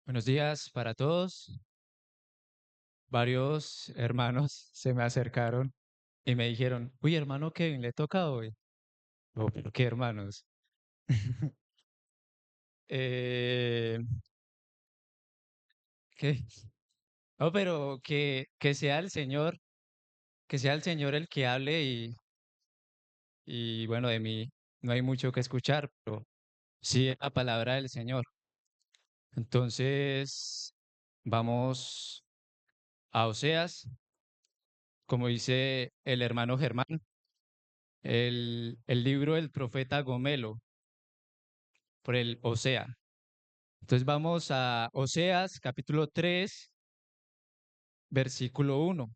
Buenos días para todos. Varios hermanos se me acercaron y me dijeron, uy, hermano Kevin, ¿le toca hoy? Oh, pero qué hermanos. Eh, ¿Qué? No, pero que sea el Señor, que sea el Señor el que hable y bueno, de mí no hay mucho que escuchar, pero sí es la palabra del Señor. Entonces, vamos a Oseas, como dice el hermano Germán, el libro del profeta Gomelo, por el Osea. Entonces vamos a Oseas capítulo 3 versículo 1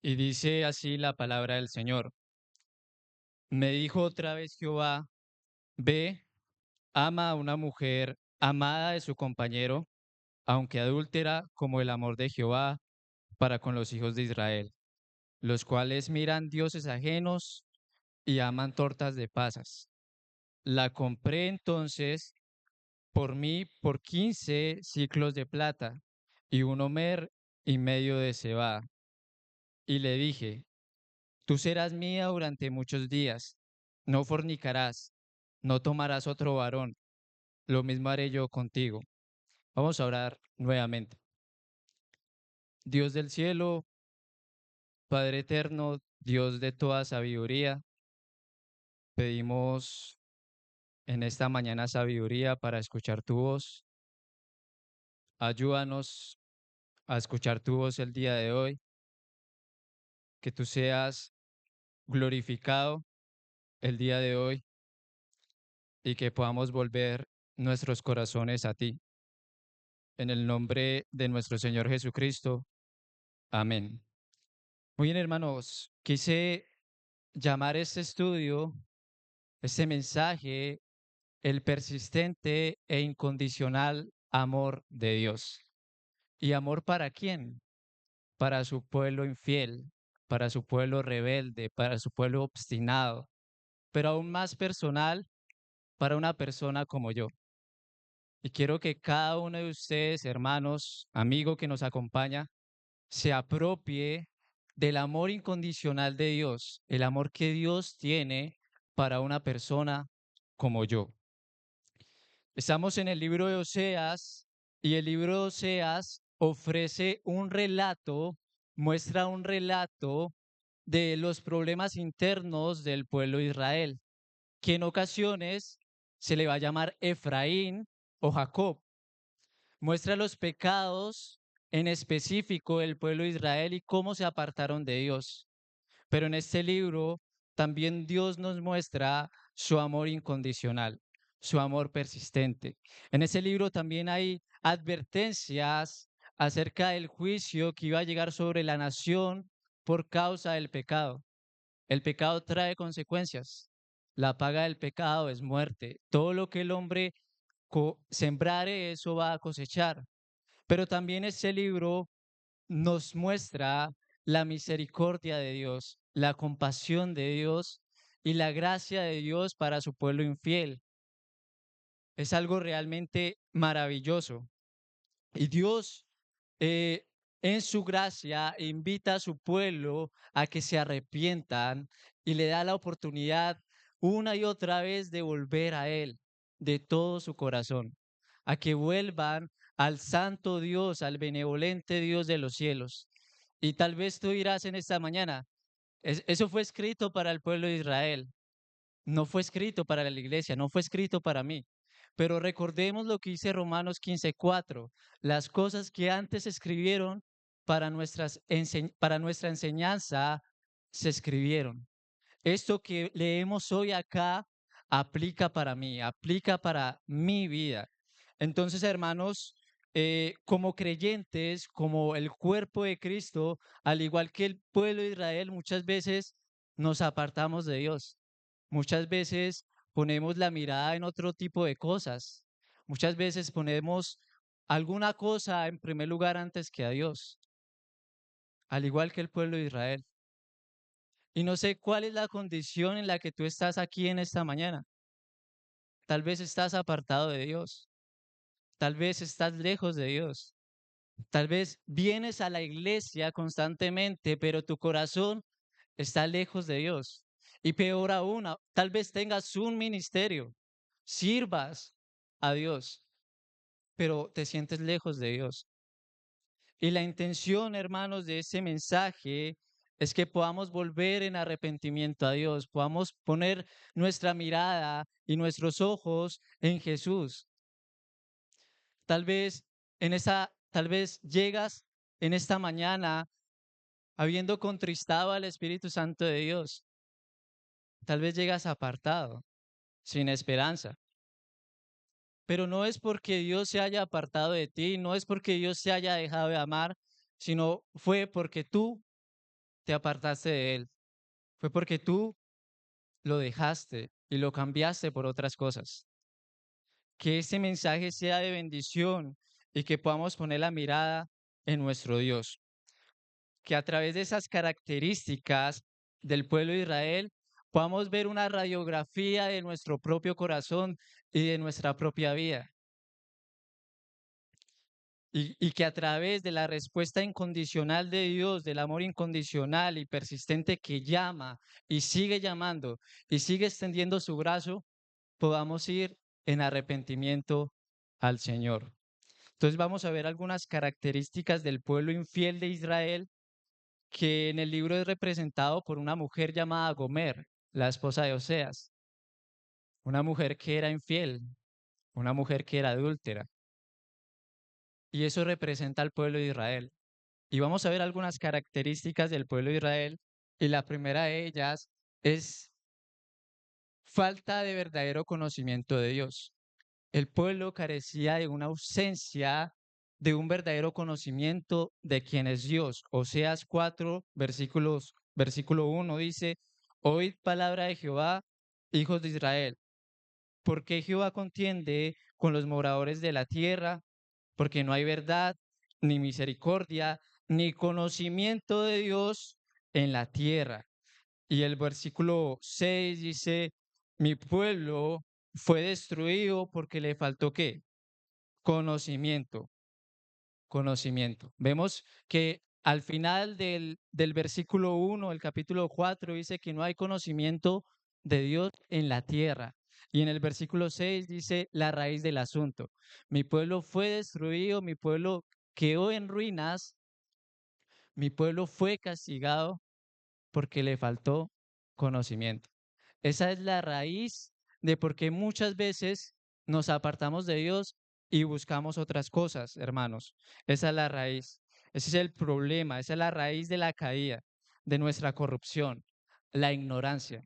y dice así la palabra del Señor. Me dijo otra vez Jehová, ve, ama a una mujer amada de su compañero, aunque adúltera como el amor de Jehová para con los hijos de Israel, los cuales miran dioses ajenos y aman tortas de pasas. La compré entonces por mí por 15 siclos de plata y un homer y medio de cebada. Y le dije, tú serás mía durante muchos días, no fornicarás, no tomarás otro varón, lo mismo haré yo contigo. Vamos a orar nuevamente. Dios del cielo, Padre eterno, Dios de toda sabiduría, pedimos en esta mañana sabiduría para escuchar tu voz. Ayúdanos a escuchar tu voz el día de hoy, que tú seas glorificado el día de hoy y que podamos volver nuestros corazones a ti. En el nombre de nuestro Señor Jesucristo. Amén. Muy bien, hermanos. Quise llamar este estudio, este mensaje, el persistente e incondicional amor de Dios. ¿Y amor para quién? Para su pueblo infiel, para su pueblo rebelde, para su pueblo obstinado, pero aún más personal para una persona como yo. Y quiero que cada uno de ustedes, hermanos, amigo que nos acompaña, se apropie del amor incondicional de Dios, el amor que Dios tiene para una persona como yo. Estamos en el libro de Oseas y el libro de Oseas ofrece un relato, muestra un relato de los problemas internos del pueblo de Israel, que en ocasiones se le va a llamar Efraín o Jacob. Muestra los pecados en específico del pueblo de Israel y cómo se apartaron de Dios. Pero en este libro también Dios nos muestra su amor incondicional, su amor persistente. En ese libro también hay advertencias acerca del juicio que iba a llegar sobre la nación por causa del pecado. El pecado trae consecuencias. La paga del pecado es muerte. Todo lo que el hombre sembrare, eso va a cosechar. Pero también este libro nos muestra la misericordia de Dios, la compasión de Dios y la gracia de Dios para su pueblo infiel. Es algo realmente maravilloso. Y Dios, eh, en su gracia, invita a su pueblo a que se arrepientan y le da la oportunidad una y otra vez de volver a Él de todo su corazón, a que vuelvan al santo Dios, al benevolente Dios de los cielos. Y tal vez tú dirás en esta mañana, eso fue escrito para el pueblo de Israel, no fue escrito para la iglesia, no fue escrito para mí. Pero recordemos lo que dice Romanos 15:4, las cosas que antes se escribieron para nuestra enseñanza se escribieron. Esto que leemos hoy acá aplica para mí, aplica para mi vida. Entonces, hermanos, como creyentes, como el cuerpo de Cristo, al igual que el pueblo de Israel, muchas veces nos apartamos de Dios. Muchas veces ponemos la mirada en otro tipo de cosas. Muchas veces ponemos alguna cosa en primer lugar antes que a Dios, al igual que el pueblo de Israel. Y no sé cuál es la condición en la que tú estás aquí en esta mañana. Tal vez estás apartado de Dios. Tal vez estás lejos de Dios. Tal vez vienes a la iglesia constantemente, pero tu corazón está lejos de Dios. Y peor aún, tal vez tengas un ministerio, sirvas a Dios, pero te sientes lejos de Dios. Y la intención, hermanos, de ese mensaje es que podamos volver en arrepentimiento a Dios, podamos poner nuestra mirada y nuestros ojos en Jesús. Tal vez llegas en esta mañana habiendo contristado al Espíritu Santo de Dios. Tal vez llegas apartado, sin esperanza. Pero no es porque Dios se haya apartado de ti, no es porque Dios se haya dejado de amar, sino fue porque tú te apartaste de Él. Fue porque tú lo dejaste y lo cambiaste por otras cosas. Que este mensaje sea de bendición y que podamos poner la mirada en nuestro Dios. Que a través de esas características del pueblo de Israel podamos ver una radiografía de nuestro propio corazón y de nuestra propia vida. Y que a través de la respuesta incondicional de Dios, del amor incondicional y persistente que llama y sigue llamando y sigue extendiendo su brazo, podamos ir en arrepentimiento al Señor. Entonces vamos a ver algunas características del pueblo infiel de Israel que en el libro es representado por una mujer llamada Gomer, la esposa de Oseas, una mujer que era infiel, una mujer que era adúltera, y eso representa al pueblo de Israel. Y vamos a ver algunas características del pueblo de Israel, y la primera de ellas es falta de verdadero conocimiento de Dios. El pueblo carecía de una ausencia de un verdadero conocimiento de quién es Dios. Oseas 4, versículo 1 dice, oíd palabra de Jehová, hijos de Israel, porque Jehová contiende con los moradores de la tierra, porque no hay verdad, ni misericordia, ni conocimiento de Dios en la tierra. Y el versículo 6 dice, mi pueblo fue destruido porque le faltó ¿qué? Conocimiento, conocimiento. Vemos que al final del versículo 1, el capítulo 4, dice que no hay conocimiento de Dios en la tierra. Y en el versículo 6 dice la raíz del asunto. Mi pueblo fue destruido, mi pueblo quedó en ruinas, mi pueblo fue castigado porque le faltó conocimiento. Esa es la raíz de por qué muchas veces nos apartamos de Dios y buscamos otras cosas, hermanos. Esa es la raíz. Ese es el problema, esa es la raíz de la caída, de nuestra corrupción, la ignorancia.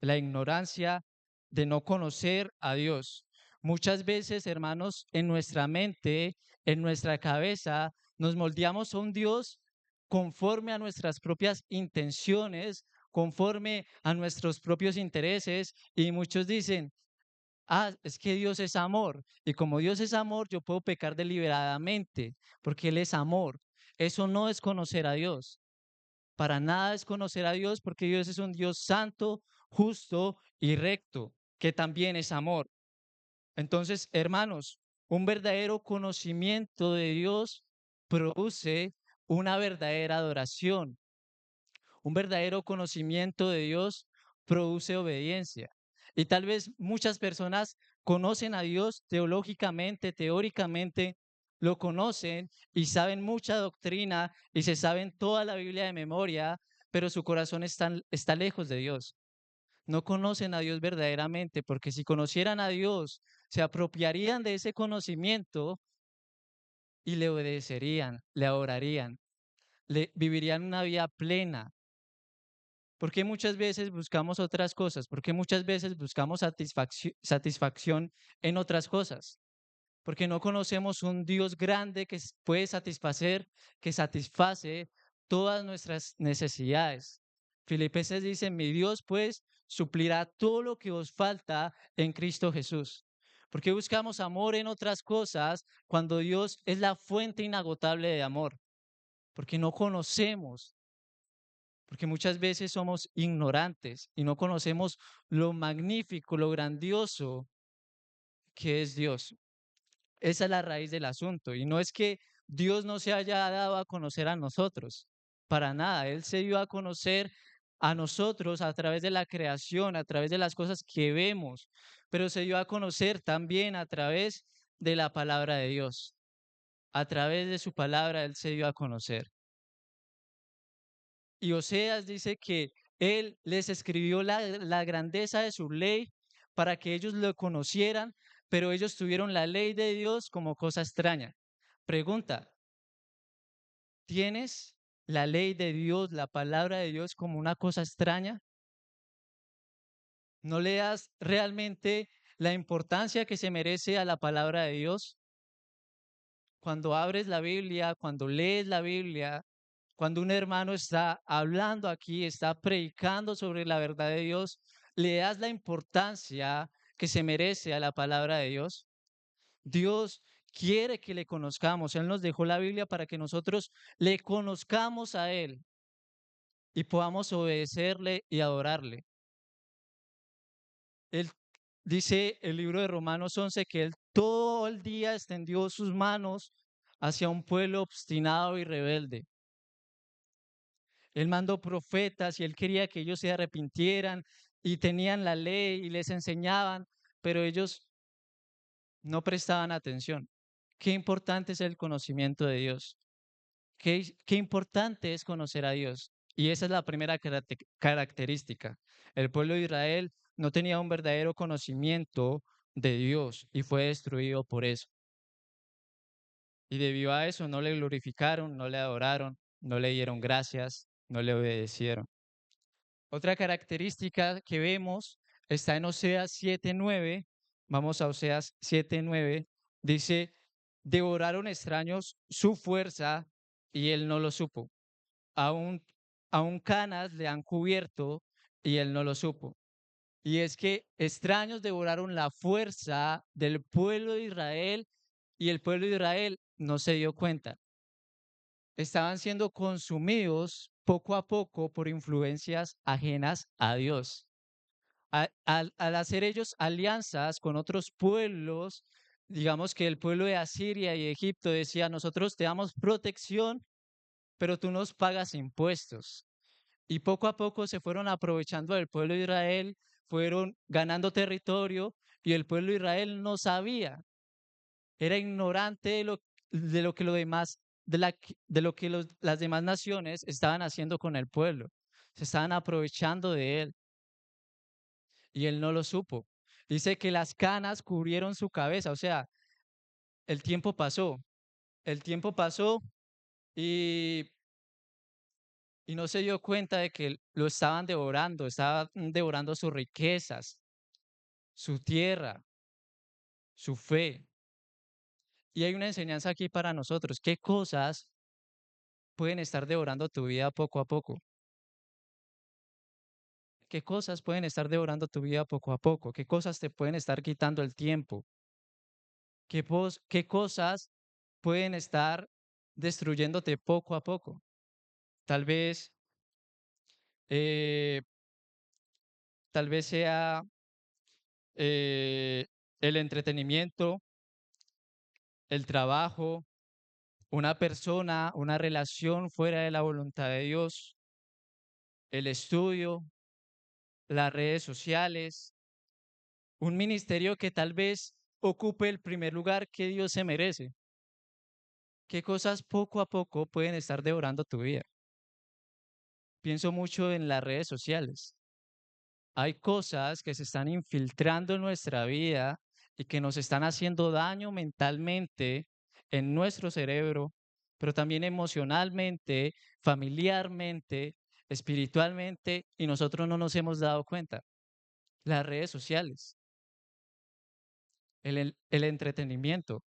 La ignorancia de no conocer a Dios. Muchas veces, hermanos, en nuestra mente, en nuestra cabeza, nos moldeamos a un Dios conforme a nuestras propias intenciones, conforme a nuestros propios intereses, y muchos dicen, ah, es que Dios es amor, y como Dios es amor, yo puedo pecar deliberadamente, porque Él es amor. Eso no es conocer a Dios. Para nada es conocer a Dios, porque Dios es un Dios santo, justo y recto, que también es amor. Entonces, hermanos, un verdadero conocimiento de Dios produce una verdadera adoración. Un verdadero conocimiento de Dios produce obediencia. Y tal vez muchas personas conocen a Dios teológicamente, teóricamente, lo conocen y saben mucha doctrina y se saben toda la Biblia de memoria, pero su corazón está lejos de Dios. No conocen a Dios verdaderamente, porque si conocieran a Dios, se apropiarían de ese conocimiento y le obedecerían, le adorarían, le vivirían una vida plena. ¿Por qué muchas veces buscamos otras cosas? ¿Por qué muchas veces buscamos satisfacción en otras cosas? Porque no conocemos un Dios grande que puede satisfacer, que satisface todas nuestras necesidades. Filipenses dice, mi Dios pues suplirá todo lo que os falta en Cristo Jesús. ¿Por qué buscamos amor en otras cosas cuando Dios es la fuente inagotable de amor? Porque no conocemos, porque muchas veces somos ignorantes y no conocemos lo magnífico, lo grandioso que es Dios. Esa es la raíz del asunto. Y no es que Dios no se haya dado a conocer a nosotros, para nada. Él se dio a conocer a nosotros a través de la creación, a través de las cosas que vemos, pero se dio a conocer también a través de la palabra de Dios. A través de su palabra Él se dio a conocer. Y Oseas dice que Él les escribió la grandeza de su ley para que ellos lo conocieran, pero ellos tuvieron la ley de Dios como cosa extraña. Pregunta, ¿tienes la ley de Dios, la palabra de Dios como una cosa extraña? ¿No le das realmente la importancia que se merece a la palabra de Dios? Cuando abres la Biblia, cuando lees la Biblia, cuando un hermano está hablando aquí, está predicando sobre la verdad de Dios, ¿le das la importancia que se merece a la palabra de Dios? Dios quiere que le conozcamos. Él nos dejó la Biblia para que nosotros le conozcamos a Él y podamos obedecerle y adorarle. Él dice el libro de Romanos 11 que Él todo el día extendió sus manos hacia un pueblo obstinado y rebelde. Él mandó profetas y Él quería que ellos se arrepintieran y tenían la ley y les enseñaban, pero ellos no prestaban atención. Qué importante es el conocimiento de Dios. Qué importante es conocer a Dios. Y esa es la primera característica. El pueblo de Israel no tenía un verdadero conocimiento de Dios y fue destruido por eso. Y debido a eso no le glorificaron, no le adoraron, no le dieron gracias, no le obedecieron. Otra característica que vemos está en Oseas 7:9. Vamos a Oseas 7:9. Dice, devoraron extraños su fuerza y él no lo supo. Aún, aún canas le han cubierto y él no lo supo. Y es que extraños devoraron la fuerza del pueblo de Israel y el pueblo de Israel no se dio cuenta. Estaban siendo consumidos poco a poco por influencias ajenas a Dios. Al hacer ellos alianzas con otros pueblos, digamos que el pueblo de Asiria y Egipto decía, nosotros te damos protección, pero tú nos pagas impuestos. Y poco a poco se fueron aprovechando del pueblo de Israel, fueron ganando territorio y el pueblo de Israel no sabía, era ignorante de lo que lo demás, de lo que las demás naciones estaban haciendo con el pueblo. Se estaban aprovechando de él y él no lo supo. Dice que las canas cubrieron su cabeza, o sea, el tiempo pasó, el tiempo pasó y, y no se dio cuenta de que lo estaban devorando sus riquezas, su tierra, su fe. Y hay una enseñanza aquí para nosotros. ¿Qué cosas pueden estar devorando tu vida poco a poco? ¿Qué cosas pueden estar devorando tu vida poco a poco? ¿Qué cosas te pueden estar quitando el tiempo? ¿Qué cosas pueden estar destruyéndote poco a poco? Tal vez, eh, tal vez sea eh, el entretenimiento, el trabajo, una persona, una relación fuera de la voluntad de Dios, el estudio, las redes sociales, un ministerio que tal vez ocupe el primer lugar que Dios se merece. ¿Qué cosas poco a poco pueden estar devorando tu vida? Pienso mucho en las redes sociales. Hay cosas que se están infiltrando en nuestra vida y que nos están haciendo daño mentalmente en nuestro cerebro, pero también emocionalmente, familiarmente, espiritualmente, y nosotros no nos hemos dado cuenta. Las redes sociales, el entretenimiento,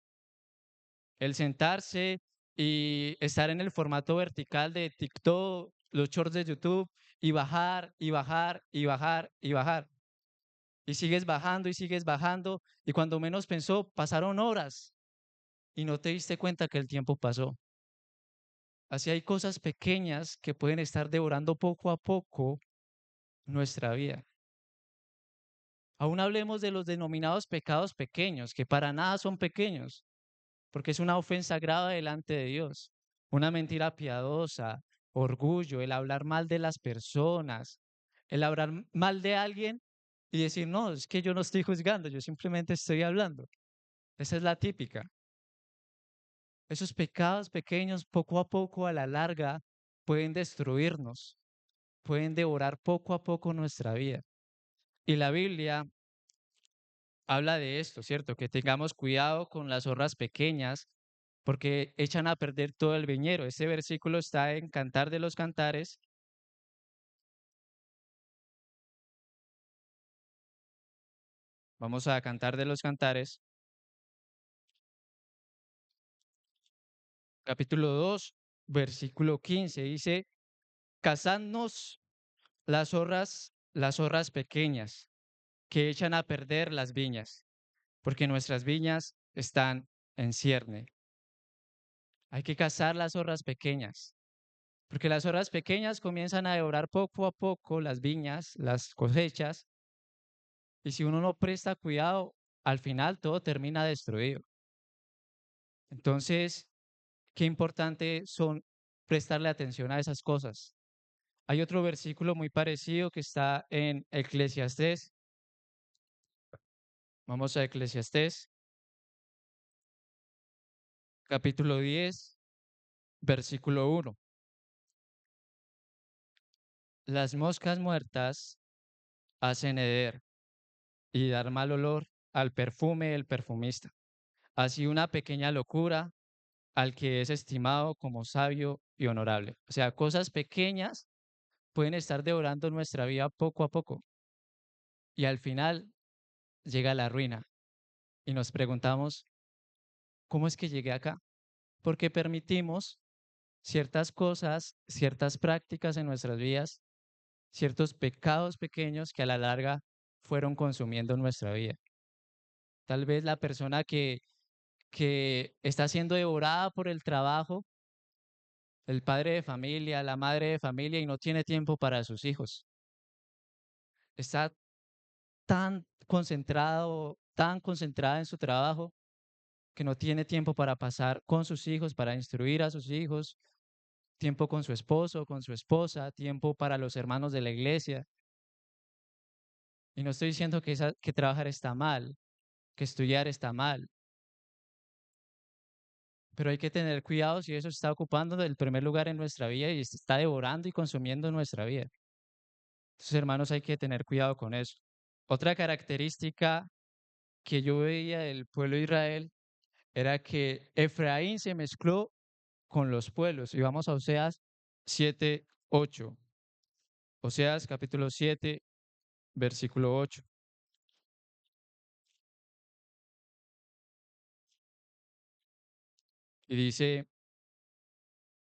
el sentarse y estar en el formato vertical de TikTok, los shorts de YouTube y bajar y bajar y bajar y bajar. Y sigues bajando y cuando menos pensó, pasaron horas y no te diste cuenta que el tiempo pasó. Así hay cosas pequeñas que pueden estar devorando poco a poco nuestra vida. Aún hablemos de los denominados pecados pequeños, que para nada son pequeños. porque es una ofensa grave delante de Dios, una mentira piadosa, orgullo, el hablar mal de las personas, el hablar mal de alguien y decir, no, es que yo no estoy juzgando, yo simplemente estoy hablando. Esa es la típica. Esos pecados pequeños, poco a poco, a la larga, pueden destruirnos, pueden devorar poco a poco nuestra vida. Y la Biblia habla de esto, ¿cierto? Que tengamos cuidado con las zorras pequeñas porque echan a perder todo el viñero. Este versículo está en Cantar de los Cantares. Vamos a Cantar de los Cantares, capítulo 2, versículo 15. Dice, cazadnos las zorras pequeñas que echan a perder las viñas, porque nuestras viñas están en cierne. Hay que cazar las zorras pequeñas, porque las zorras pequeñas comienzan a devorar poco a poco las viñas, las cosechas, y si uno no presta cuidado, al final todo termina destruido. Entonces, qué importante son prestarle atención a esas cosas. Hay otro versículo muy parecido que está en Eclesiastés. Vamos a Eclesiastés, capítulo 10, versículo 1. Las moscas muertas hacen heder y dar mal olor al perfume del perfumista. Así una pequeña locura al que es estimado como sabio y honorable. O sea, cosas pequeñas pueden estar devorando nuestra vida poco a poco y al final llega la ruina y nos preguntamos, ¿cómo es que llegué acá? Porque permitimos ciertas cosas, ciertas prácticas en nuestras vidas, ciertos pecados pequeños que a la larga fueron consumiendo nuestra vida. Tal vez la persona que está siendo devorada por el trabajo, el padre de familia, la madre de familia y no tiene tiempo para sus hijos. Está tan concentrado, tan concentrada en su trabajo que no tiene tiempo para pasar con sus hijos, para instruir a sus hijos, tiempo con su esposo, con su esposa, tiempo para los hermanos de la iglesia. Y no estoy diciendo que trabajar está mal, que estudiar está mal, pero hay que tener cuidado si eso está ocupando el primer lugar en nuestra vida y está devorando y consumiendo nuestra vida. Entonces, hermanos, hay que tener cuidado con eso. Otra característica que yo veía del pueblo de Israel era que Efraín se mezcló con los pueblos. Y vamos a Oseas 7:8. Oseas capítulo 7, versículo 8. Y dice,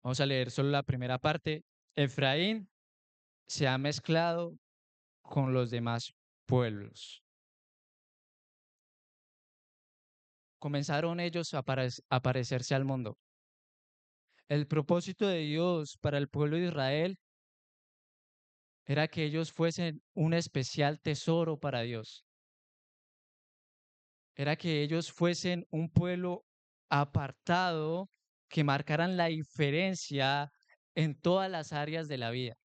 vamos a leer solo la primera parte, Efraín se ha mezclado con los demás pueblos. Comenzaron ellos a parecerse al mundo. El propósito de Dios para el pueblo de Israel era que ellos fuesen un especial tesoro para Dios. Era que ellos fuesen un pueblo apartado, que marcaran la diferencia en todas las áreas de la vida,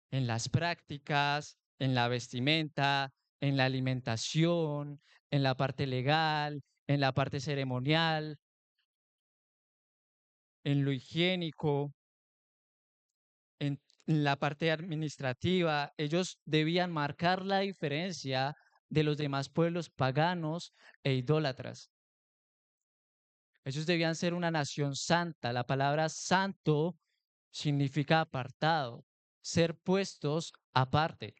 en las prácticas, en la vestimenta, en la alimentación, en la parte legal, en la parte ceremonial, en lo higiénico, en la parte administrativa. Ellos debían marcar la diferencia de los demás pueblos paganos e idólatras. Ellos debían ser una nación santa. La palabra santo significa apartado, ser puestos aparte.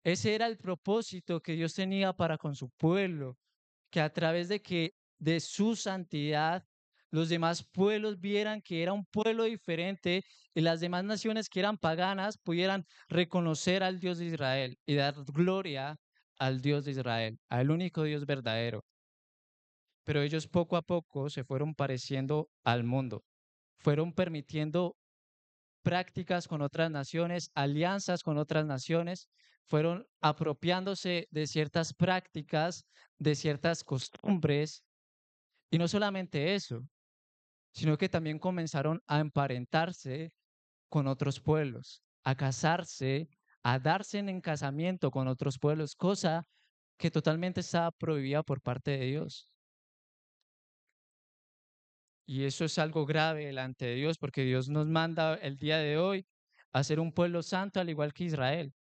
Ese era el propósito que Dios tenía para con su pueblo, que a través de su santidad los demás pueblos vieran que era un pueblo diferente y las demás naciones que eran paganas pudieran reconocer al Dios de Israel y dar gloria al Dios de Israel, al único Dios verdadero. Pero ellos poco a poco se fueron pareciendo al mundo, fueron permitiendo prácticas con otras naciones, alianzas con otras naciones, fueron apropiándose de ciertas prácticas, de ciertas costumbres, Y no solamente eso, sino que también comenzaron a emparentarse con otros pueblos, a casarse, a darse en casamiento con otros pueblos, cosa que totalmente estaba prohibida por parte de Dios. Y eso es algo grave delante de Dios, porque Dios nos manda el día de hoy a ser un pueblo santo, al igual que Israel.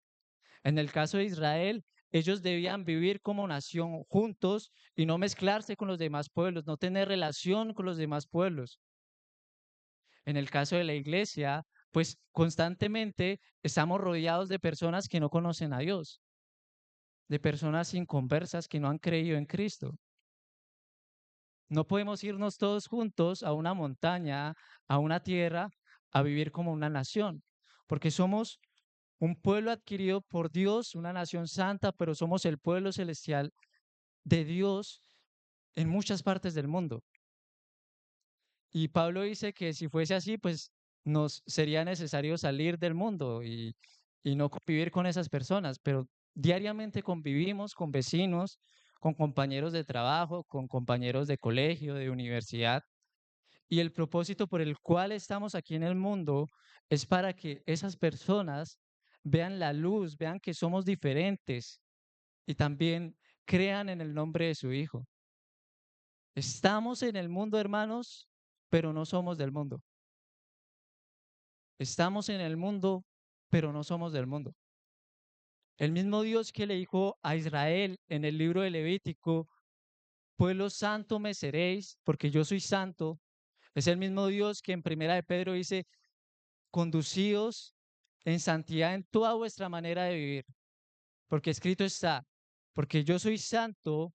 En el caso de Israel, ellos debían vivir como nación juntos y no mezclarse con los demás pueblos, no tener relación con los demás pueblos. En el caso de la iglesia, pues constantemente estamos rodeados de personas que no conocen a Dios, de personas inconversas que no han creído en Cristo. No podemos irnos todos juntos a una montaña, a una tierra, a vivir como una nación, porque somos un pueblo adquirido por Dios, una nación santa, pero somos el pueblo celestial de Dios en muchas partes del mundo. Y Pablo dice que si fuese así, pues nos sería necesario salir del mundo y no convivir con esas personas, pero diariamente convivimos con vecinos, con compañeros de trabajo, con compañeros de colegio, de universidad. Y el propósito por el cual estamos aquí en el mundo es para que esas personas vean la luz, vean que somos diferentes y también crean en el nombre de su Hijo. Estamos en el mundo, hermanos, pero no somos del mundo. Estamos en el mundo, pero no somos del mundo. El mismo Dios que le dijo a Israel en el libro de Levítico, pueblo santo me seréis, porque yo soy santo, es el mismo Dios que en Primera de Pedro dice, conducíos en santidad en toda vuestra manera de vivir, porque escrito está, porque yo soy santo,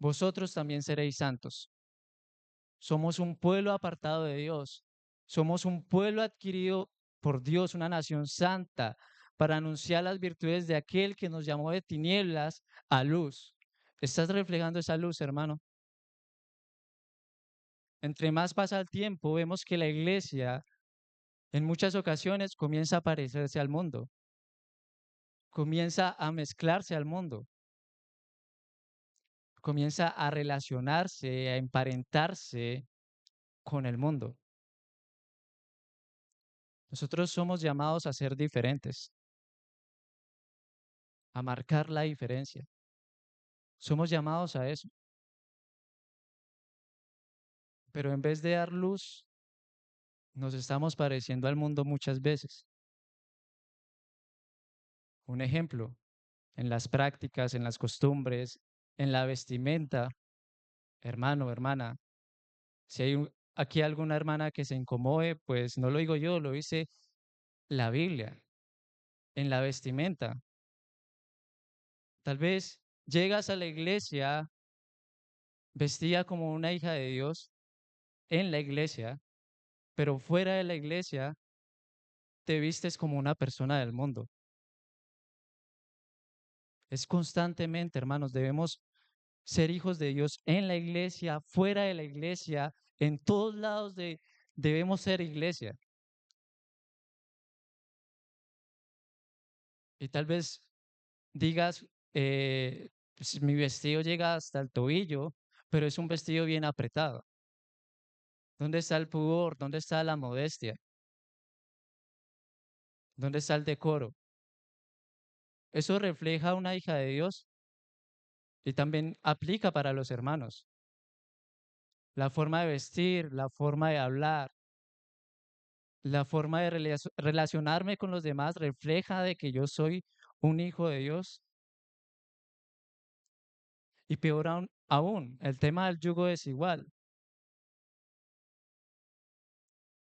vosotros también seréis santos. Somos un pueblo apartado de Dios, somos un pueblo adquirido por Dios, una nación santa, para anunciar las virtudes de aquel que nos llamó de tinieblas a luz. ¿Estás reflejando esa luz, hermano? Entre más pasa el tiempo, vemos que la iglesia en muchas ocasiones comienza a parecerse al mundo, comienza a mezclarse al mundo, comienza a relacionarse, a emparentarse con el mundo. Nosotros somos llamados a ser diferentes, a marcar la diferencia. Somos llamados a eso, pero en vez de dar luz, nos estamos pareciendo al mundo muchas veces. Un ejemplo, en las prácticas, en las costumbres, en la vestimenta, hermano, hermana, si hay aquí alguna hermana que se incomode, pues no lo digo yo, lo dice la Biblia, en la vestimenta. Tal vez llegas a la iglesia vestida como una hija de Dios en la iglesia, pero fuera de la iglesia te vistes como una persona del mundo. Es constantemente, hermanos, debemos ser hijos de Dios en la iglesia, fuera de la iglesia, en todos lados debemos ser iglesia. Y tal vez digas, pues, mi vestido llega hasta el tobillo, pero es un vestido bien apretado. ¿Dónde está el pudor? ¿Dónde está la modestia? ¿Dónde está el decoro? Eso refleja a una hija de Dios y también aplica para los hermanos. La forma de vestir, la forma de hablar, la forma de relacionarme con los demás refleja de que yo soy un hijo de Dios. Y peor aún, el tema del yugo desigual.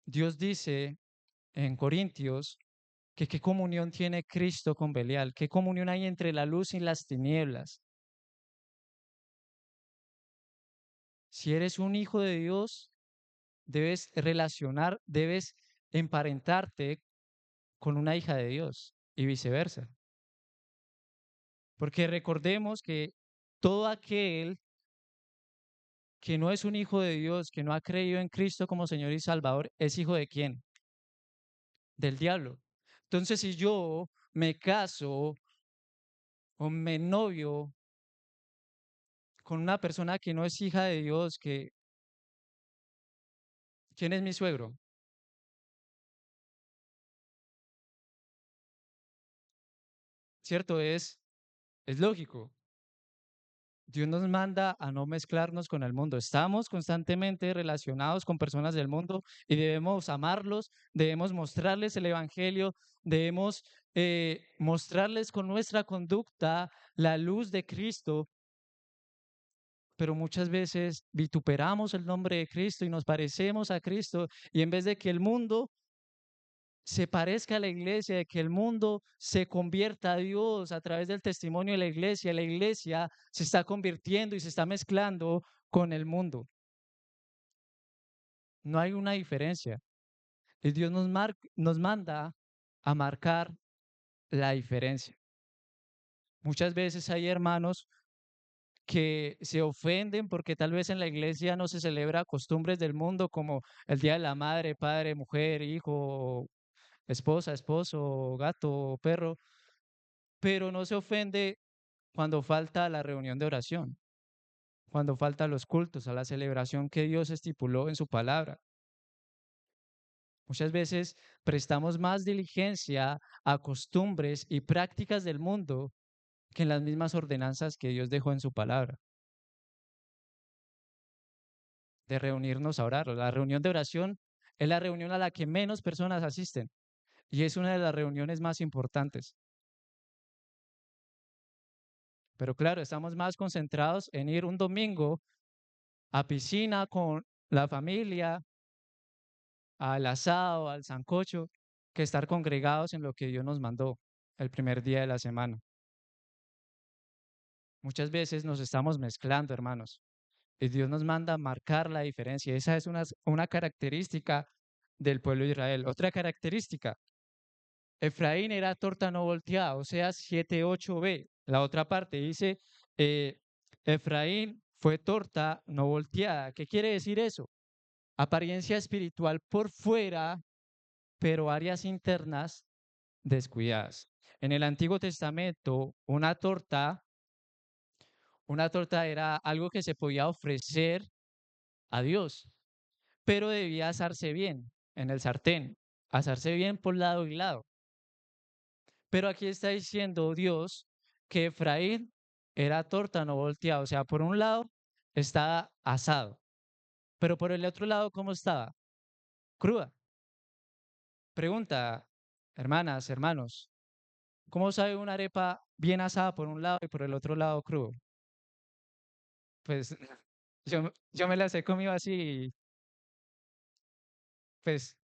Dios dice en Corintios que qué comunión tiene Cristo con Belial, qué comunión hay entre la luz y las tinieblas. Si eres un hijo de Dios, debes relacionar, debes emparentarte con una hija de Dios y viceversa. Porque recordemos que todo aquel que no es un hijo de Dios, que no ha creído en Cristo como Señor y Salvador, ¿es hijo de quién? Del diablo. Entonces, si yo me caso o me novio con una persona que no es hija de Dios, que ¿quién es mi suegro? ¿Cierto? Es lógico. Dios nos manda a no mezclarnos con el mundo. Estamos constantemente relacionados con personas del mundo y debemos amarlos, debemos mostrarles el Evangelio, debemos mostrarles con nuestra conducta la luz de Cristo, pero muchas veces vituperamos el nombre de Cristo y nos parecemos a Cristo y en vez de que el mundo se parezca a la iglesia, de que el mundo se convierta a Dios a través del testimonio de la iglesia se está convirtiendo y se está mezclando con el mundo. No hay una diferencia. Y Dios nos manda a marcar la diferencia. Muchas veces hay hermanos que se ofenden porque tal vez en la iglesia no se celebra costumbres del mundo como el Día de la Madre, padre, mujer, hijo, esposa, esposo, gato, perro, pero no se ofende cuando falta la reunión de oración, cuando falta los cultos, a la celebración que Dios estipuló en su palabra. Muchas veces prestamos más diligencia a costumbres y prácticas del mundo que en las mismas ordenanzas que Dios dejó en su palabra, de reunirnos a orar. La reunión de oración es la reunión a la que menos personas asisten y es una de las reuniones más importantes. Pero claro, estamos más concentrados en ir un domingo a piscina con la familia, al asado, al sancocho, que estar congregados en lo que Dios nos mandó el primer día de la semana. Muchas veces nos estamos mezclando, hermanos, y Dios nos manda a marcar la diferencia. Esa es una característica del pueblo de Israel. Otra característica, Efraín era torta no volteada, o sea, 7:8b. La otra parte dice, eh, Efraín fue torta no volteada. ¿Qué quiere decir eso? Apariencia espiritual por fuera, pero áreas internas descuidadas. En el Antiguo Testamento, una torta era algo que se podía ofrecer a Dios, pero debía asarse bien en el sartén, asarse bien por lado y lado. Pero aquí está diciendo Dios que Efraín era torta no volteada, o sea, por un lado estaba asado, pero por el otro lado, ¿cómo estaba? Cruda. Pregunta, hermanas, hermanos, ¿cómo sabe una arepa bien asada por un lado y por el otro lado crudo? Pues yo me las he comido así, pues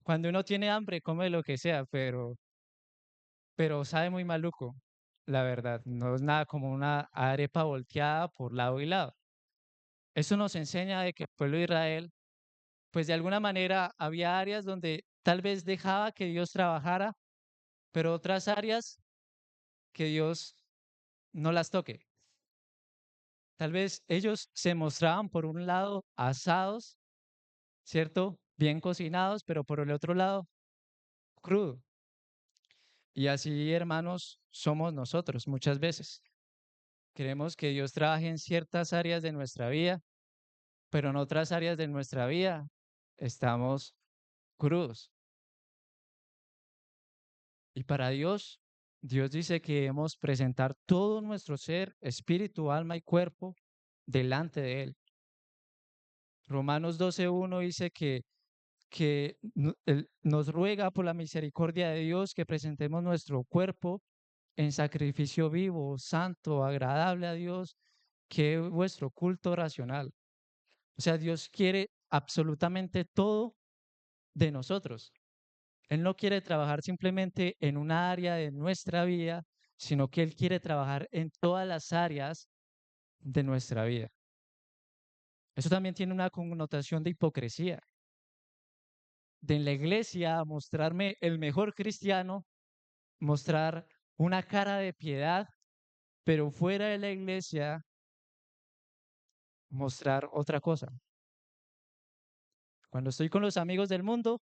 cuando uno tiene hambre come lo que sea, pero sabe muy maluco, la verdad. No es nada como una arepa volteada por lado y lado. Eso nos enseña de que el pueblo de Israel, pues de alguna manera había áreas donde tal vez dejaba que Dios trabajara, pero otras áreas que Dios no las toque. Tal vez ellos se mostraban por un lado asados, ¿cierto? Bien cocinados, pero por el otro lado crudo. Y así, hermanos, somos nosotros muchas veces. Queremos que Dios trabaje en ciertas áreas de nuestra vida, pero en otras áreas de nuestra vida estamos crudos. Y para Dios, Dios dice que debemos presentar todo nuestro ser, espíritu, alma y cuerpo delante de Él. Romanos 12:1 dice que Él nos ruega por la misericordia de Dios que presentemos nuestro cuerpo en sacrificio vivo, santo, agradable a Dios, que es vuestro culto racional. O sea, Dios quiere absolutamente todo de nosotros. Él no quiere trabajar simplemente en una área de nuestra vida, sino que Él quiere trabajar en todas las áreas de nuestra vida. Eso también tiene una connotación de hipocresía. De en la iglesia mostrarme el mejor cristiano, mostrar una cara de piedad, pero fuera de la iglesia mostrar otra cosa. Cuando estoy con los amigos del mundo,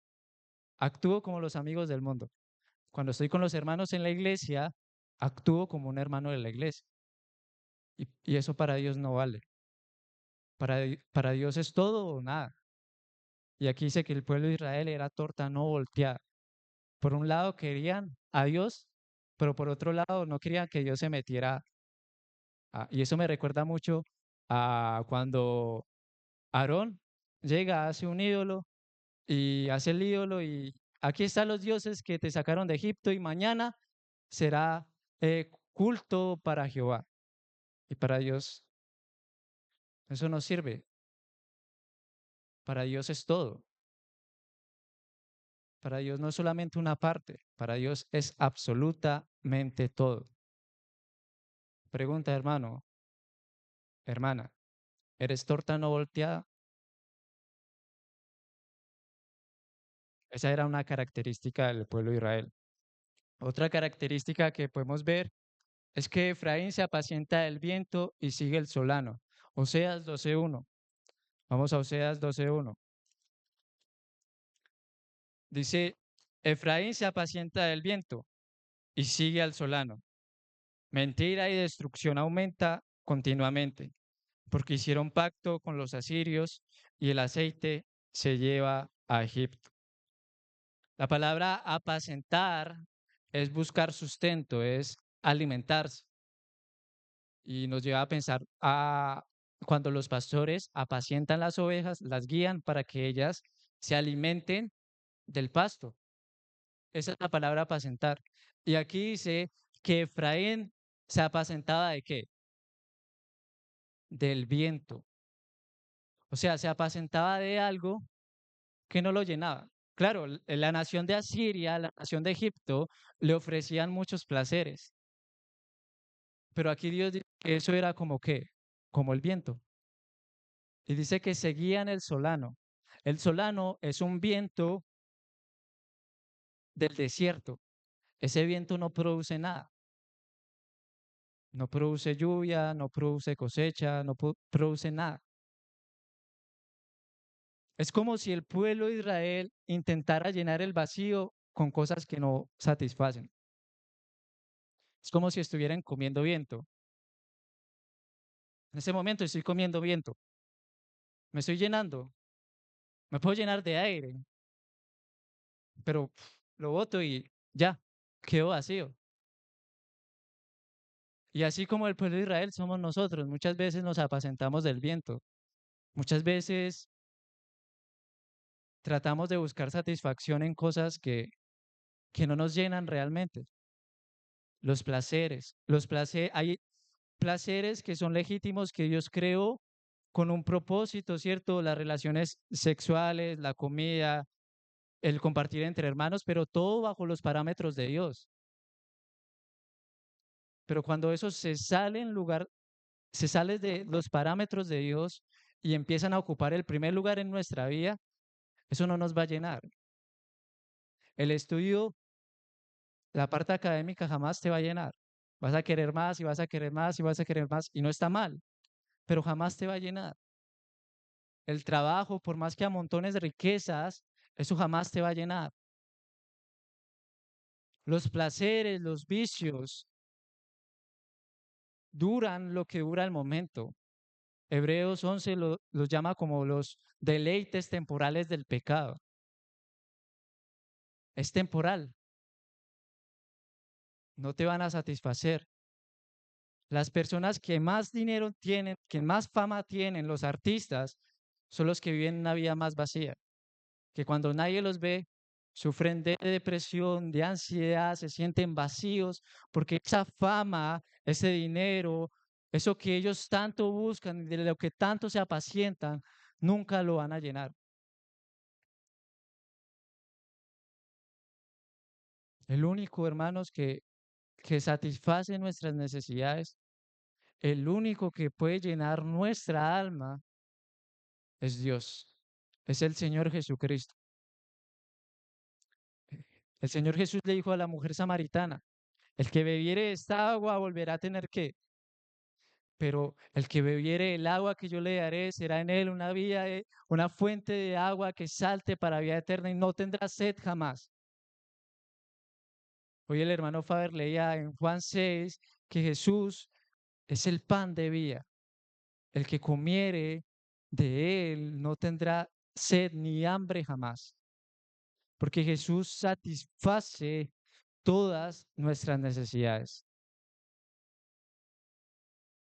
actúo como los amigos del mundo. Cuando estoy con los hermanos en la iglesia, actúo como un hermano de la iglesia. Y eso para Dios no vale. Para Dios es todo o nada. Y aquí dice que el pueblo de Israel era torta no volteada. Por un lado querían a Dios, pero por otro lado no querían que Dios se metiera. Y eso me recuerda mucho a cuando Aarón llega, hace un ídolo y hace el ídolo y aquí están los dioses que te sacaron de Egipto y mañana será culto para Jehová. Y para Dios eso no sirve. Para Dios es todo. Para Dios no es solamente una parte. Para Dios es absolutamente todo. Pregunta, hermano, hermana, ¿eres torta no volteada? Esa era una característica del pueblo de Israel. Otra característica que podemos ver es que Efraín se apacienta del viento y sigue el solano. Oseas 12:1. Vamos a Oseas 12:1. Dice, Efraín se apacienta del viento y sigue al solano. Mentira y destrucción aumenta continuamente, porque hicieron pacto con los asirios y el aceite se lleva a Egipto. La palabra apacentar es buscar sustento, es alimentarse. Y nos lleva a pensar a cuando los pastores apacientan las ovejas, las guían para que ellas se alimenten del pasto. Esa es la palabra apacentar. Y aquí dice que Efraín se apacentaba de qué? Del viento. O sea, se apacentaba de algo que no lo llenaba. Claro, la nación de Asiria, la nación de Egipto, le ofrecían muchos placeres, pero aquí Dios dice que eso era como qué, como el viento. Y dice que seguían el solano. El solano es un viento del desierto. Ese viento no produce nada. No produce lluvia, no produce cosecha, no produce nada. Es como si el pueblo de Israel intentara llenar el vacío con cosas que no satisfacen. Es como si estuvieran comiendo viento. En ese momento estoy comiendo viento. Me estoy llenando. Me puedo llenar de aire, pero lo boto y ya, quedo vacío. Y así como el pueblo de Israel somos nosotros. Muchas veces nos apacentamos del viento. Muchas veces tratamos de buscar satisfacción en cosas que no nos llenan realmente. Hay placeres que son legítimos que Dios creó con un propósito, ¿cierto? Las relaciones sexuales, la comida, el compartir entre hermanos, pero todo bajo los parámetros de Dios. Pero cuando eso se sale de los parámetros de Dios y empiezan a ocupar el primer lugar en nuestra vida, eso no nos va a llenar. El estudio, la parte académica jamás te va a llenar. Vas a querer más y vas a querer más y vas a querer más y no está mal, pero jamás te va a llenar. El trabajo, por más que amontones de riquezas, eso jamás te va a llenar. Los placeres, los vicios, duran lo que dura el momento. Hebreos 11 los llama como los deleites temporales del pecado. Es temporal, no te van a satisfacer. Las personas que más dinero tienen, que más fama tienen, los artistas, son los que viven una vida más vacía, que cuando nadie los ve, sufren de depresión, de ansiedad, se sienten vacíos, porque esa fama, ese dinero, eso que ellos tanto buscan, de lo que tanto se apacientan, nunca lo van a llenar. El único, hermanos, que satisface nuestras necesidades, el único que puede llenar nuestra alma es Dios, es el Señor Jesucristo. El Señor Jesús le dijo a la mujer samaritana, el que bebiere esta agua volverá a tener que, pero el que bebiere el agua que yo le daré será en él una una fuente de agua que salte para vida eterna y no tendrá sed jamás. Hoy el hermano Faber leía en Juan 6 que Jesús es el pan de vida. El que comiere de él no tendrá sed ni hambre jamás, porque Jesús satisface todas nuestras necesidades.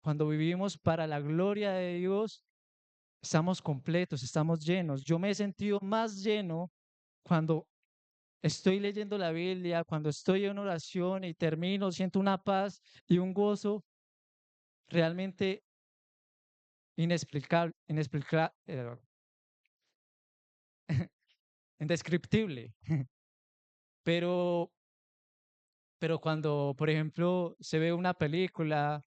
Cuando vivimos para la gloria de Dios, estamos completos, estamos llenos. Yo me he sentido más lleno cuando estoy leyendo la Biblia, cuando estoy en oración y termino, siento una paz y un gozo realmente inexplicable, indescriptible. Pero, pero cuando, por ejemplo, se ve una película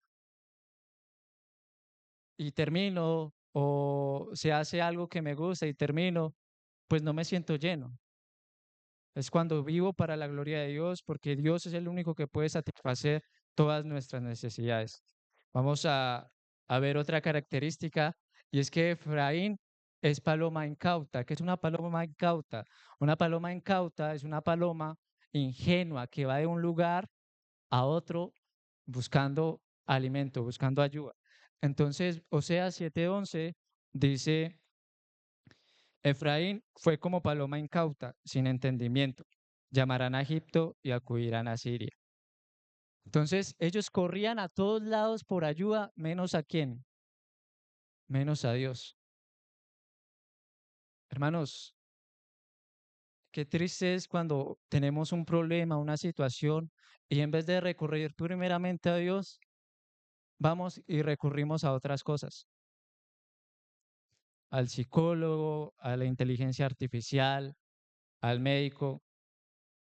y termino, o se hace algo que me gusta y termino, pues no me siento lleno. Es cuando vivo para la gloria de Dios, porque Dios es el único que puede satisfacer todas nuestras necesidades. Vamos a ver otra característica, y es que Efraín es paloma incauta. ¿Qué es una paloma incauta? Una paloma incauta es una paloma ingenua que va de un lugar a otro buscando alimento, buscando ayuda. Entonces, Oseas 7:11 dice: Efraín fue como paloma incauta, sin entendimiento. Llamarán a Egipto y acudirán a Siria. Entonces, ellos corrían a todos lados por ayuda, menos a quién, menos a Dios. Hermanos, qué triste es cuando tenemos un problema, una situación, y en vez de recurrir primeramente a Dios, vamos y recurrimos a otras cosas, al psicólogo, a la inteligencia artificial, al médico.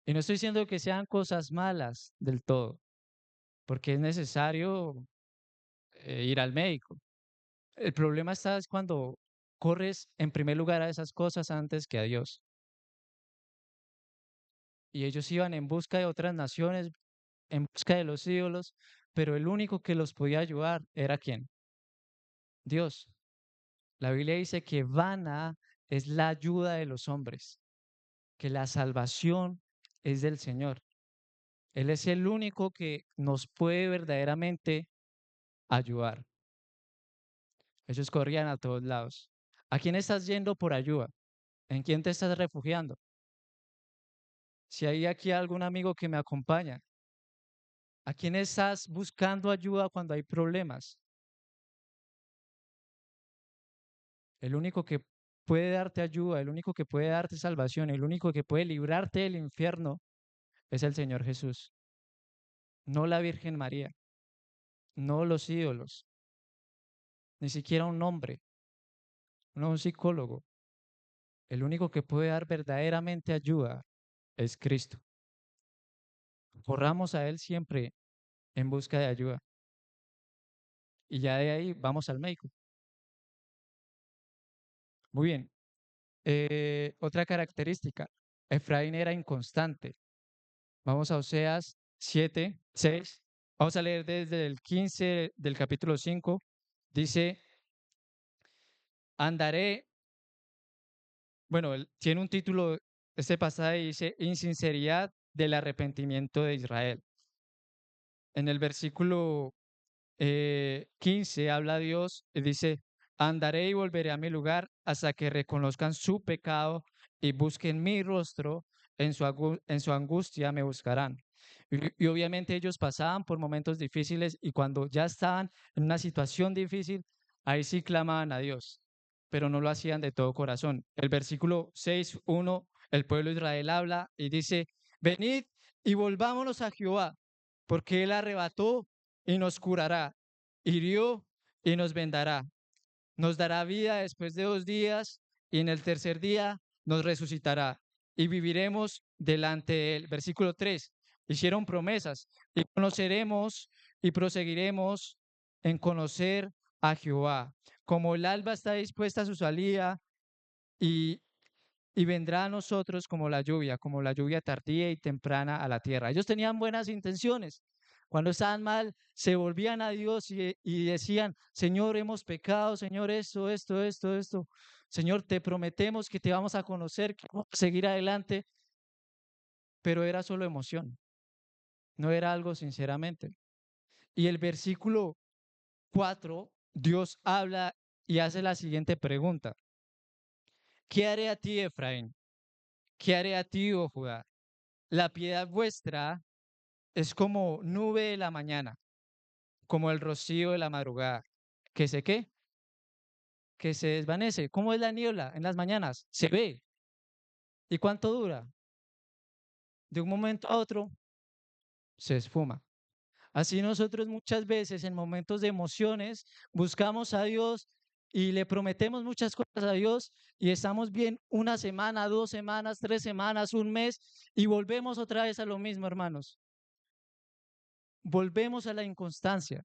Y no estoy diciendo que sean cosas malas del todo, porque es necesario ir al médico. El problema está es cuando corres en primer lugar a esas cosas antes que a Dios. Y ellos iban en busca de otras naciones, en busca de los ídolos, pero el único que los podía ayudar era ¿quién? Dios. La Biblia dice que vana es la ayuda de los hombres, que la salvación es del Señor. Él es el único que nos puede verdaderamente ayudar. Ellos corrían a todos lados. ¿A quién estás yendo por ayuda? ¿En quién te estás refugiando? Si hay aquí algún amigo que me acompaña, ¿a quién estás buscando ayuda cuando hay problemas? El único que puede darte ayuda, el único que puede darte salvación, el único que puede librarte del infierno es el Señor Jesús, no la Virgen María, no los ídolos, ni siquiera un hombre, no un psicólogo. El único que puede dar verdaderamente ayuda es Cristo. Corramos a Él siempre en busca de ayuda. Y ya de ahí vamos al médico. Muy bien. Otra característica, Efraín era inconstante. Vamos a Oseas 7:6. Vamos a leer desde el 15 del capítulo 5. Dice: andaré, bueno, tiene un título, este pasaje dice, insinceridad del arrepentimiento de Israel. En el versículo 15 habla Dios y dice: andaré y volveré a mi lugar hasta que reconozcan su pecado y busquen mi rostro, en su angustia me buscarán. Y obviamente ellos pasaban por momentos difíciles, y cuando ya estaban en una situación difícil, ahí sí clamaban a Dios, pero no lo hacían de todo corazón. El versículo 6:1, el pueblo de Israel habla y dice: venid y volvámonos a Jehová, porque él arrebató y nos curará, hirió y nos vendará, nos dará vida después de 2 días, y en el tercer día nos resucitará y viviremos delante de él. Versículo 3, hicieron promesas y conoceremos y proseguiremos en conocer a Jehová. Como el alba está dispuesta a su salida, y vendrá a nosotros como la lluvia tardía y temprana a la tierra. Ellos tenían buenas intenciones. Cuando estaban mal, se volvían a Dios y decían: Señor, hemos pecado, Señor, esto. Señor, te prometemos que te vamos a conocer, que vamos a seguir adelante, pero era solo emoción, no era algo sinceramente. Y el versículo 4, Dios habla y hace la siguiente pregunta. ¿Qué haré a ti, Efraín? ¿Qué haré a ti, oh Judá? La piedad vuestra es como nube de la mañana, como el rocío de la madrugada. ¿Que se qué? Que se desvanece. ¿Cómo es la niebla en las mañanas? Se ve. ¿Y cuánto dura? De un momento a otro se esfuma. Así nosotros muchas veces en momentos de emociones buscamos a Dios y le prometemos muchas cosas a Dios y estamos bien una semana, 2 semanas, 3 semanas, un mes y volvemos otra vez a lo mismo, hermanos. Volvemos a la inconstancia.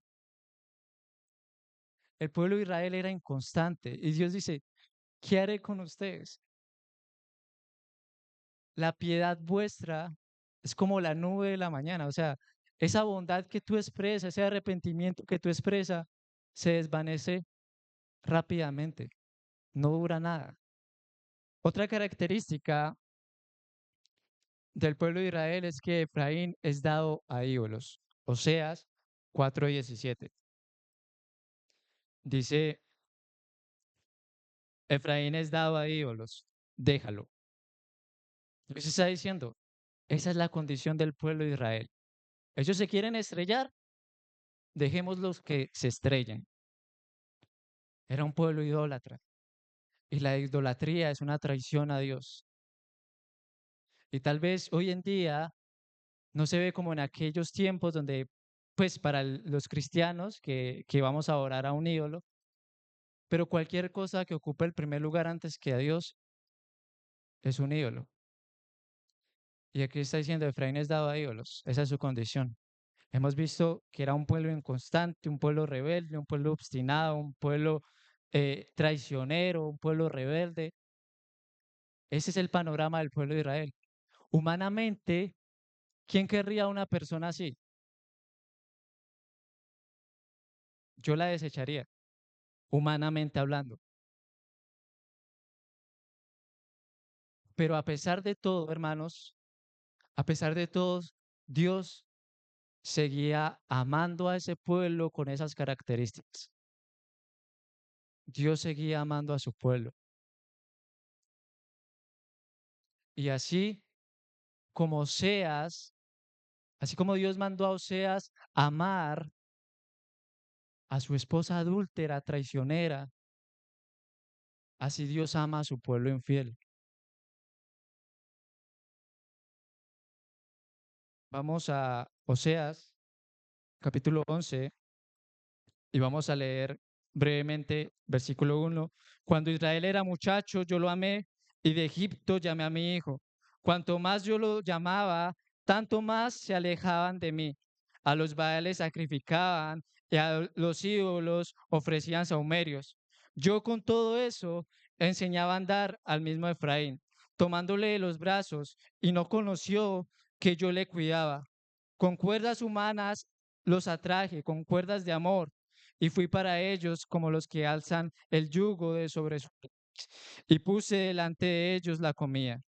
El pueblo de Israel era inconstante y Dios dice, ¿qué haré con ustedes? La piedad vuestra es como la nube de la mañana, o sea, esa bondad que tú expresas, ese arrepentimiento que tú expresas, se desvanece rápidamente, no dura nada. Otra característica del pueblo de Israel es que Efraín es dado a ídolos. Oseas 4:17. Dice, Efraín es dado a ídolos, déjalo. Dios está diciendo, esa es la condición del pueblo de Israel. Ellos se quieren estrellar, dejémoslos que se estrellen. Era un pueblo idólatra y la idolatría es una traición a Dios. Y tal vez hoy en día no se ve como en aquellos tiempos donde, pues para los cristianos que vamos a orar a un ídolo, pero cualquier cosa que ocupe el primer lugar antes que a Dios es un ídolo. Y aquí está diciendo, Efraín es dado a ídolos, esa es su condición. Hemos visto que era un pueblo inconstante, un pueblo rebelde, un pueblo obstinado, un pueblo traicionero, un pueblo rebelde. Ese es el panorama del pueblo de Israel. Humanamente, ¿quién querría a una persona así? Yo la desecharía, humanamente hablando. Pero a pesar de todo, hermanos, a pesar de todo, Dios seguía amando a ese pueblo con esas características. Dios seguía amando a su pueblo. Y así como Oseas, así como Dios mandó a Oseas amar a su esposa adúltera, traicionera, así Dios ama a su pueblo infiel. Vamos a Oseas, capítulo 11, y vamos a leer brevemente versículo 1. Cuando Israel era muchacho, yo lo amé, y de Egipto llamé a mi hijo. Cuanto más yo lo llamaba, tanto más se alejaban de mí. A los baales sacrificaban y a los ídolos ofrecían sahumerios. Yo con todo eso enseñaba a andar al mismo Efraín, tomándole de los brazos, y no conoció que yo le cuidaba. Con cuerdas humanas los atraje, con cuerdas de amor, y fui para ellos como los que alzan el yugo de sobre su y puse delante de ellos la comida.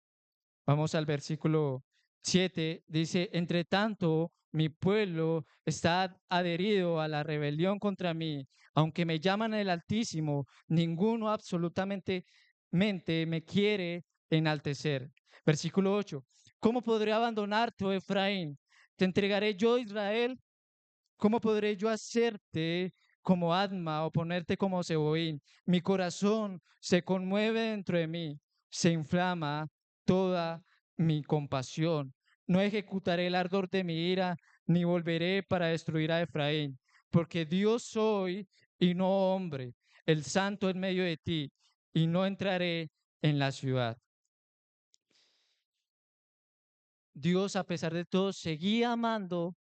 Vamos al versículo 7, dice, entre tanto, mi pueblo está adherido a la rebelión contra mí, aunque me llaman el Altísimo, ninguno absolutamente me quiere enaltecer. Versículo 8, ¿cómo podré abandonarte, oh Efraín? ¿Te entregaré yo, Israel? ¿Cómo podré yo hacerte como Adma o ponerte como Seboín? Mi corazón se conmueve dentro de mí, se inflama toda mi compasión. No ejecutaré el ardor de mi ira, ni volveré para destruir a Efraín, porque Dios soy y no hombre, el santo en medio de ti, y no entraré en la ciudad. Dios, a pesar de todo, seguía amando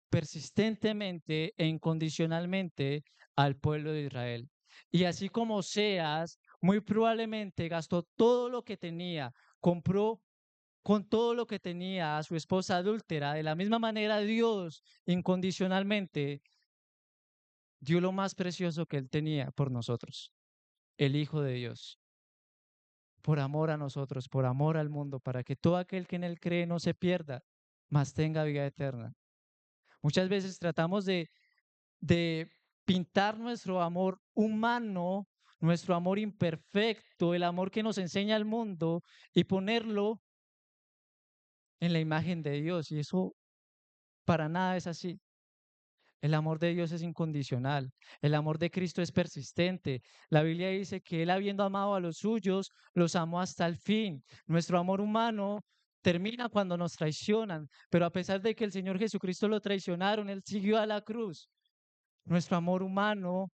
persistentemente e incondicionalmente al pueblo de Israel. Y así como Oseas, muy probablemente gastó todo lo que tenía, compró con todo lo que tenía a su esposa adúltera, de la misma manera Dios incondicionalmente dio lo más precioso que él tenía por nosotros, el Hijo de Dios, por amor a nosotros, por amor al mundo, para que todo aquel que en él cree no se pierda, mas tenga vida eterna. Muchas veces tratamos de pintar nuestro amor humano, nuestro amor imperfecto, el amor que nos enseña el mundo y ponerlo en la imagen de Dios. Y eso para nada es así. El amor de Dios es incondicional. El amor de Cristo es persistente. La Biblia dice que Él, habiendo amado a los suyos, los amó hasta el fin. Nuestro amor humano termina cuando nos traicionan, pero a pesar de que el Señor Jesucristo lo traicionaron, Él siguió a la cruz. Nuestro amor humano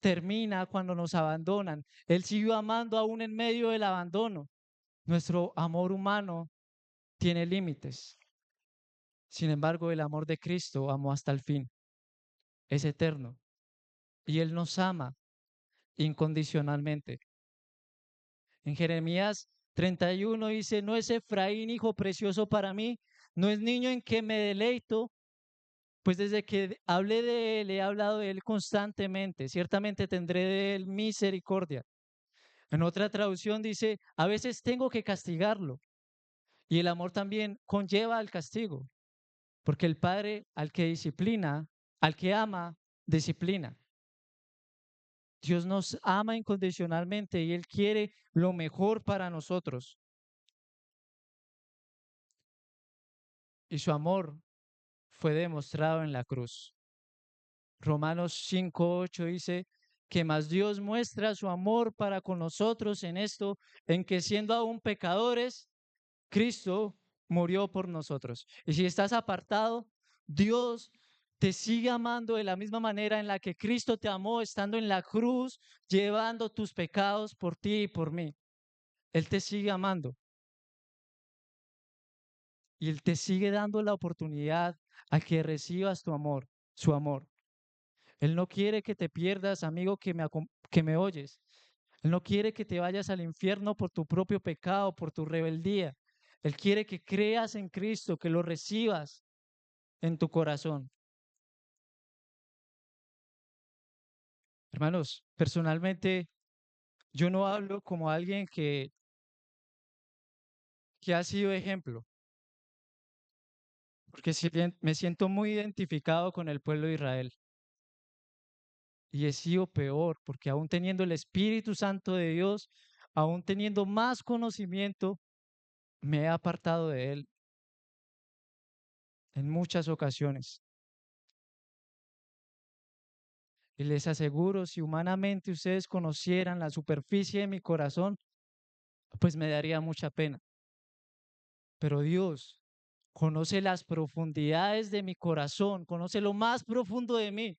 termina cuando nos abandonan. Él siguió amando aún en medio del abandono. Nuestro amor humano tiene límites. Sin embargo, el amor de Cristo amó hasta el fin. Es eterno. Y Él nos ama incondicionalmente. En Jeremías 31 dice, no es Efraín hijo precioso para mí, no es niño en que me deleito, pues desde que hablé de él, he hablado de él constantemente, ciertamente tendré de él misericordia. En otra traducción dice, a veces tengo que castigarlo. Y el amor también conlleva al castigo, porque el padre al que disciplina, al que ama, disciplina. Dios nos ama incondicionalmente y Él quiere lo mejor para nosotros. Y su amor fue demostrado en la cruz. Romanos 5:8 dice que más Dios muestra su amor para con nosotros en esto, en que siendo aún pecadores, Cristo murió por nosotros. Y si estás apartado, Dios te sigue amando de la misma manera en la que Cristo te amó estando en la cruz, llevando tus pecados por ti y por mí. Él te sigue amando y Él te sigue dando la oportunidad a que recibas tu amor, su amor. Él no quiere que te pierdas, amigo, que me oyes. Él no quiere que te vayas al infierno por tu propio pecado, por tu rebeldía. Él quiere que creas en Cristo, que lo recibas en tu corazón. Hermanos, personalmente yo no hablo como alguien que ha sido ejemplo, porque me siento muy identificado con el pueblo de Israel. Y he sido peor, porque aún teniendo el Espíritu Santo de Dios, aún teniendo más conocimiento, me he apartado de Él en muchas ocasiones. Y les aseguro, si humanamente ustedes conocieran la superficie de mi corazón, pues me daría mucha pena. Pero Dios conoce las profundidades de mi corazón, conoce lo más profundo de mí,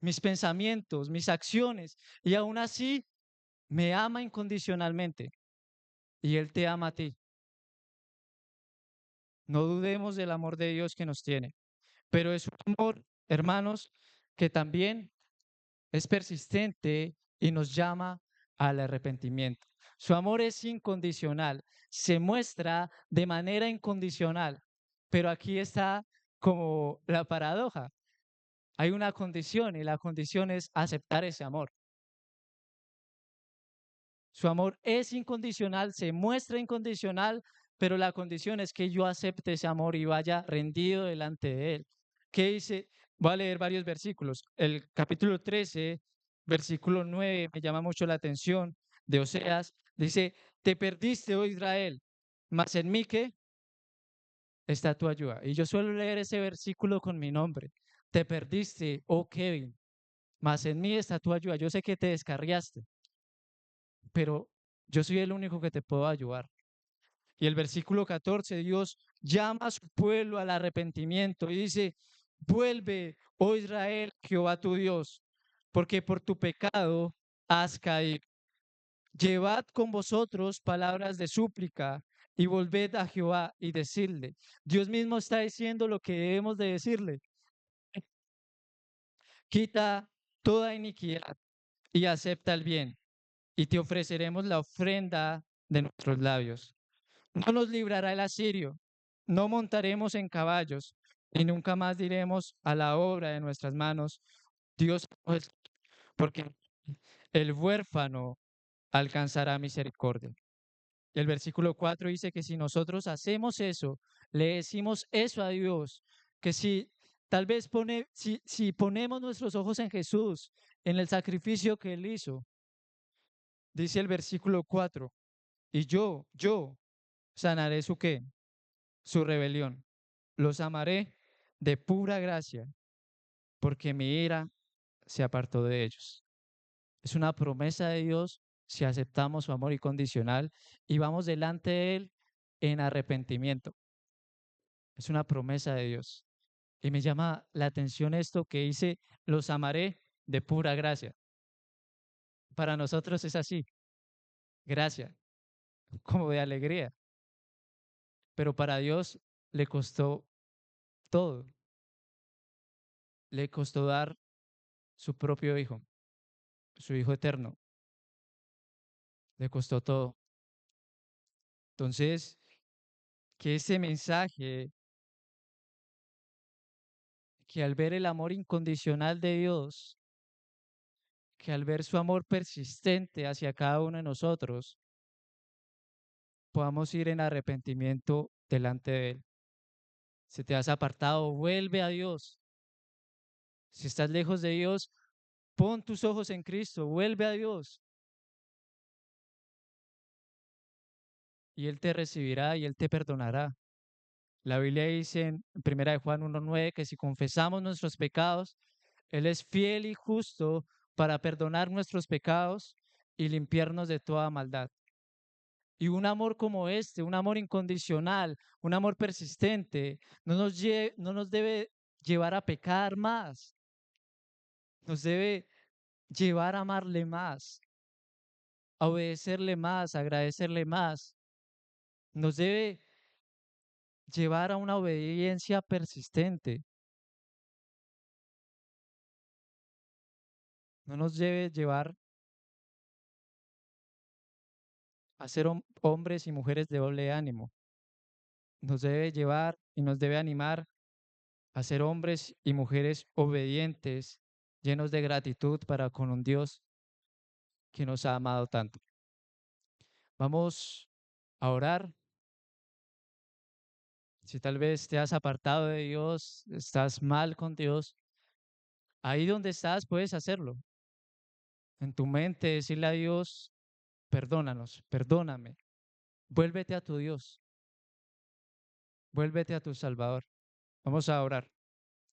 mis pensamientos, mis acciones, y aún así me ama incondicionalmente. Y Él te ama a ti. No dudemos del amor de Dios que nos tiene, pero es un amor, hermanos, que también es persistente y nos llama al arrepentimiento. Su amor es incondicional, se muestra de manera incondicional, pero aquí está como la paradoja. Hay una condición y la condición es aceptar ese amor. Su amor es incondicional, se muestra incondicional, pero la condición es que yo acepte ese amor y vaya rendido delante de Él. ¿Qué dice? Voy a leer varios versículos. El capítulo 13, versículo 9, me llama mucho la atención, de Oseas. Dice, te perdiste, oh Israel, mas en mí ¿qué? Está tu ayuda. Y yo suelo leer ese versículo con mi nombre. Te perdiste, oh Kevin, mas en mí está tu ayuda. Yo sé que te descarriaste, pero yo soy el único que te puedo ayudar. Y el versículo 14, Dios llama a su pueblo al arrepentimiento y dice, vuelve, oh Israel, Jehová tu Dios, porque por tu pecado has caído. Llevad con vosotros palabras de súplica y volved a Jehová y decidle. Dios mismo está diciendo lo que debemos de decirle. Quita toda iniquidad y acepta el bien, y te ofreceremos la ofrenda de nuestros labios. No nos librará el asirio, no montaremos en caballos, y nunca más diremos a la obra de nuestras manos, Dios, pues, porque el huérfano alcanzará misericordia. El versículo 4 dice que si nosotros hacemos eso, le decimos eso a Dios, que si Tal vez si ponemos nuestros ojos en Jesús, en el sacrificio que Él hizo, dice el versículo 4, y yo sanaré su qué, su rebelión. Los amaré de pura gracia, porque mi ira se apartó de ellos. Es una promesa de Dios si aceptamos su amor incondicional y vamos delante de Él en arrepentimiento. Es una promesa de Dios. Y me llama la atención esto que dice, los amaré de pura gracia. Para nosotros es así, gracia, como de alegría. Pero para Dios le costó todo. Le costó dar su propio hijo, su hijo eterno. Le costó todo. Entonces, que ese mensaje, que al ver el amor incondicional de Dios, que al ver su amor persistente hacia cada uno de nosotros, podamos ir en arrepentimiento delante de Él. Si te has apartado, vuelve a Dios. Si estás lejos de Dios, pon tus ojos en Cristo, vuelve a Dios y Él te recibirá y Él te perdonará. La Biblia dice en 1 de Juan 1:9 que si confesamos nuestros pecados, Él es fiel y justo para perdonar nuestros pecados y limpiarnos de toda maldad. Y un amor como este, un amor incondicional, un amor persistente, no nos debe llevar a pecar más, nos debe llevar a amarle más, a obedecerle más, a agradecerle más. Nos debe llevar a una obediencia persistente. No nos debe llevar a ser hombres y mujeres de doble ánimo. Nos debe llevar y nos debe animar a ser hombres y mujeres obedientes, llenos de gratitud para con un Dios que nos ha amado tanto. Vamos a orar. Si tal vez te has apartado de Dios, estás mal con Dios, ahí donde estás puedes hacerlo. En tu mente decirle a Dios, perdónanos, perdóname. Vuélvete a tu Dios, vuélvete a tu Salvador. Vamos a orar.